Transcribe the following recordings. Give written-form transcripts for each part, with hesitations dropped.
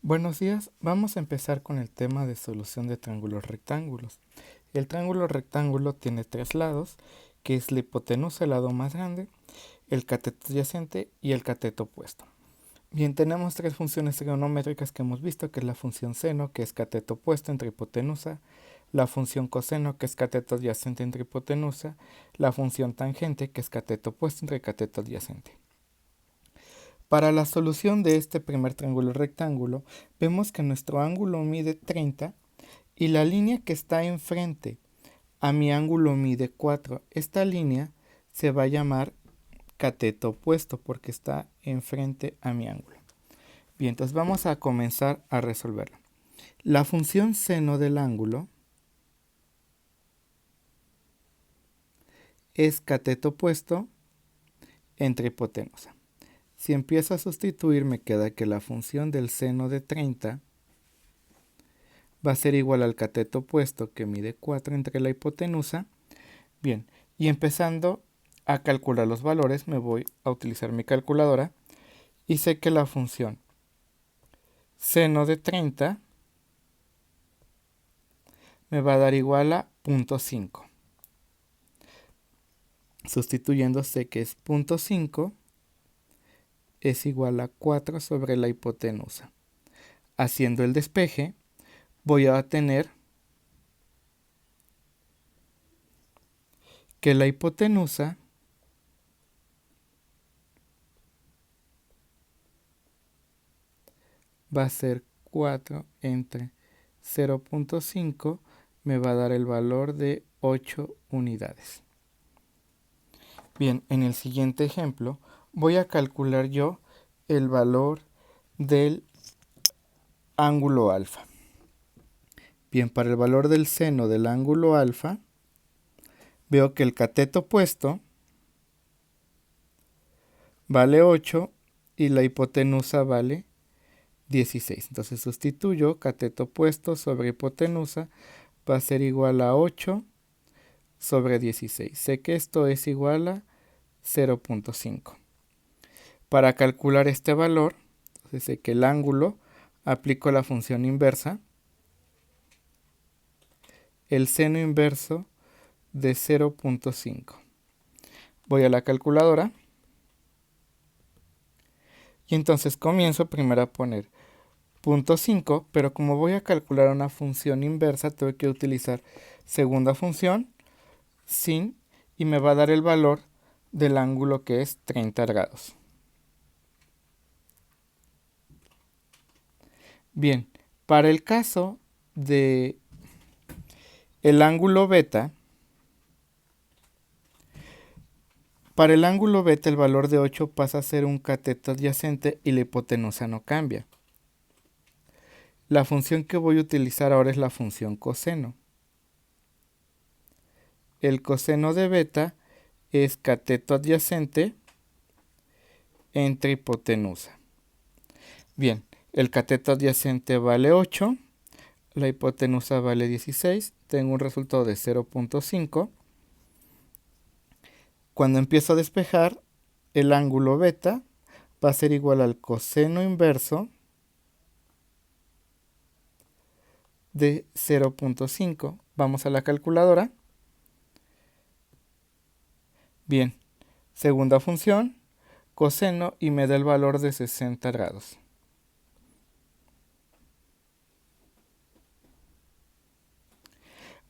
Buenos días, vamos a empezar con el tema de solución de triángulos rectángulos. El triángulo rectángulo tiene tres lados, que es la hipotenusa, el lado más grande, el cateto adyacente y el cateto opuesto. Bien, tenemos tres funciones trigonométricas que hemos visto, que es la función seno, que es cateto opuesto entre hipotenusa, la función coseno, que es cateto adyacente entre hipotenusa, la función tangente, que es cateto opuesto entre cateto adyacente. Para la solución de este primer triángulo rectángulo, vemos que nuestro ángulo mide 30 y la línea que está enfrente a mi ángulo mide 4. Esta línea se va a llamar cateto opuesto porque está enfrente a mi ángulo. Bien, entonces vamos a comenzar a resolverlo. La función seno del ángulo es cateto opuesto entre hipotenusa. Si empiezo a sustituir, me queda que la función del seno de 30 va a ser igual al cateto opuesto que mide 4 entre la hipotenusa. Bien, y empezando a calcular los valores, me voy a utilizar mi calculadora y sé que la función seno de 30 me va a dar igual a 0.5. Sustituyendo, sé que es 0.5 es igual a 4 sobre la hipotenusa. Haciendo el despeje, voy a tener que la hipotenusa va a ser 4 entre 0.5, me va a dar el valor de 8 unidades. Bien, en el siguiente ejemplo voy a calcular yo el valor del ángulo alfa. Bien, para el valor del seno del ángulo alfa, veo que el cateto opuesto vale 8 y la hipotenusa vale 16. Entonces sustituyo cateto opuesto sobre hipotenusa, va a ser igual a 8 sobre 16. Sé que esto es igual a 0.5. Para calcular este valor, sé que el ángulo, aplico la función inversa, el seno inverso de 0.5. Voy a la calculadora y entonces comienzo primero a poner 0.5, pero como voy a calcular una función inversa, tengo que utilizar segunda función, sin, y me va a dar el valor del ángulo que es 30 grados. Bien, para el caso de el ángulo beta, para el ángulo beta el valor de 8 pasa a ser un cateto adyacente y la hipotenusa no cambia. La función que voy a utilizar ahora es la función coseno. El coseno de beta es cateto adyacente entre hipotenusa. Bien, el cateto adyacente vale 8, la hipotenusa vale 16, tengo un resultado de 0.5. Cuando empiezo a despejar, el ángulo beta va a ser igual al coseno inverso de 0.5. Vamos a la calculadora. Bien, segunda función, coseno, y me da el valor de 60 grados.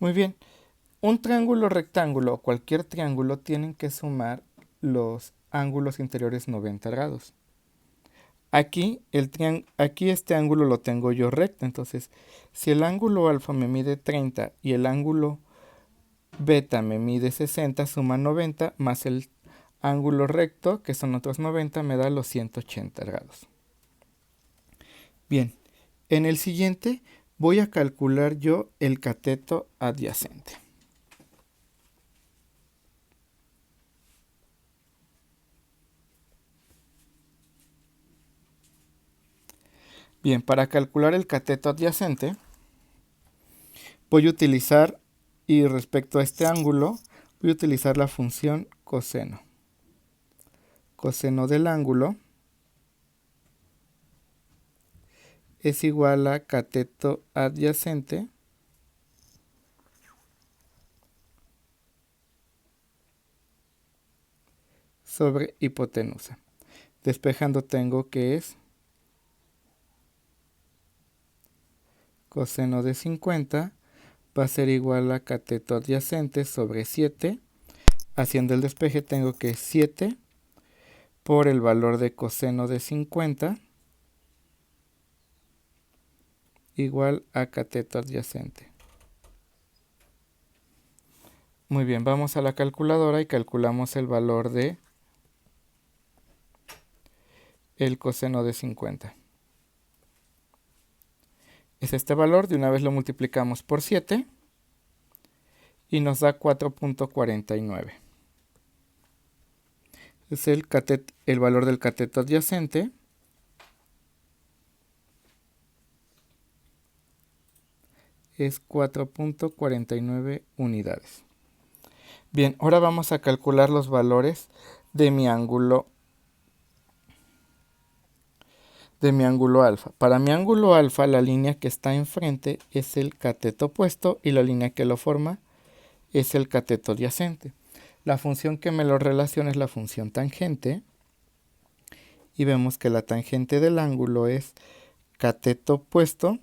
Muy bien, un triángulo rectángulo o cualquier triángulo tienen que sumar los ángulos interiores 90 grados. Aquí este ángulo lo tengo yo recto, entonces si el ángulo alfa me mide 30 y el ángulo beta me mide 60, suma 90 más el ángulo recto, que son otros 90, me da los 180 grados. Bien, en el siguiente voy a calcular yo el cateto adyacente. Bien, para calcular el cateto adyacente, voy a utilizar, y respecto a este ángulo, voy a utilizar la función coseno. Coseno del ángulo es igual a cateto adyacente sobre hipotenusa. Despejando tengo que es coseno de 50 va a ser igual a cateto adyacente sobre 7. Haciendo el despeje tengo que 7 por el valor de coseno de 50 igual a cateto adyacente. Muy bien, vamos a la calculadora y calculamos el valor de el coseno de 50. Es este valor, de una vez lo multiplicamos por 7 y nos da 4.49. Es el valor del cateto adyacente. Es 4.49 unidades. Bien, ahora vamos a calcular los valores de mi ángulo alfa. Para mi ángulo alfa, la línea que está enfrente es el cateto opuesto y la línea que lo forma es el cateto adyacente. La función que me lo relaciona es la función tangente y vemos que la tangente del ángulo es cateto opuesto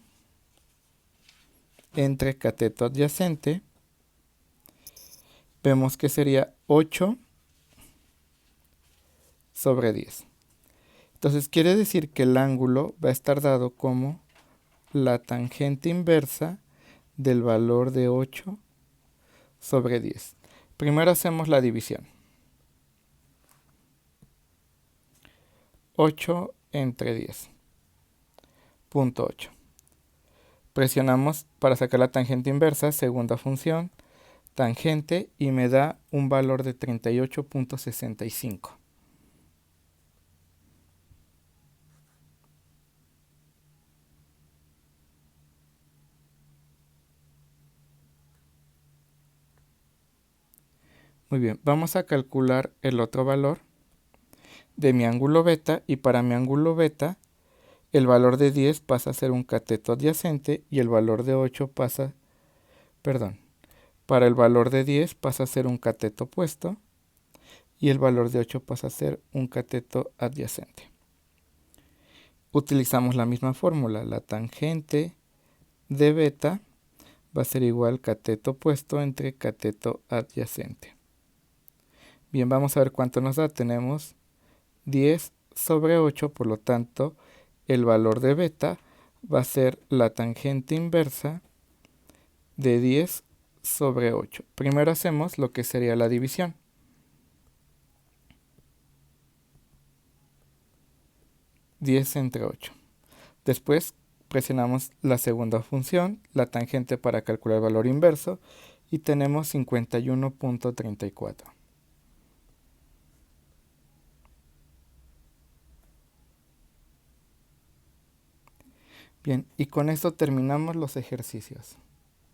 entre cateto adyacente. Vemos que sería 8 sobre 10. Entonces quiere decir que el ángulo va a estar dado como la tangente inversa del valor de 8 sobre 10. Primero hacemos la división. 8 entre 10. Punto 8. Presionamos para sacar la tangente inversa, segunda función, tangente, y me da un valor de 38.65. Muy bien, vamos a calcular el otro valor de mi ángulo beta, y para mi ángulo beta el valor de 10 pasa a ser un cateto adyacente y el valor de 8 pasa, para el valor de 10 pasa a ser un cateto opuesto y el valor de 8 pasa a ser un cateto adyacente. Utilizamos la misma fórmula, la tangente de beta va a ser igual cateto opuesto entre cateto adyacente. Bien, vamos a ver cuánto nos da. Tenemos 10 sobre 8, por lo tanto, el valor de beta va a ser la tangente inversa de 10 sobre 8. Primero hacemos lo que sería la división. 10 entre 8. Después presionamos la segunda función, la tangente, para calcular el valor inverso, y tenemos 51.34. Bien, y con esto terminamos los ejercicios.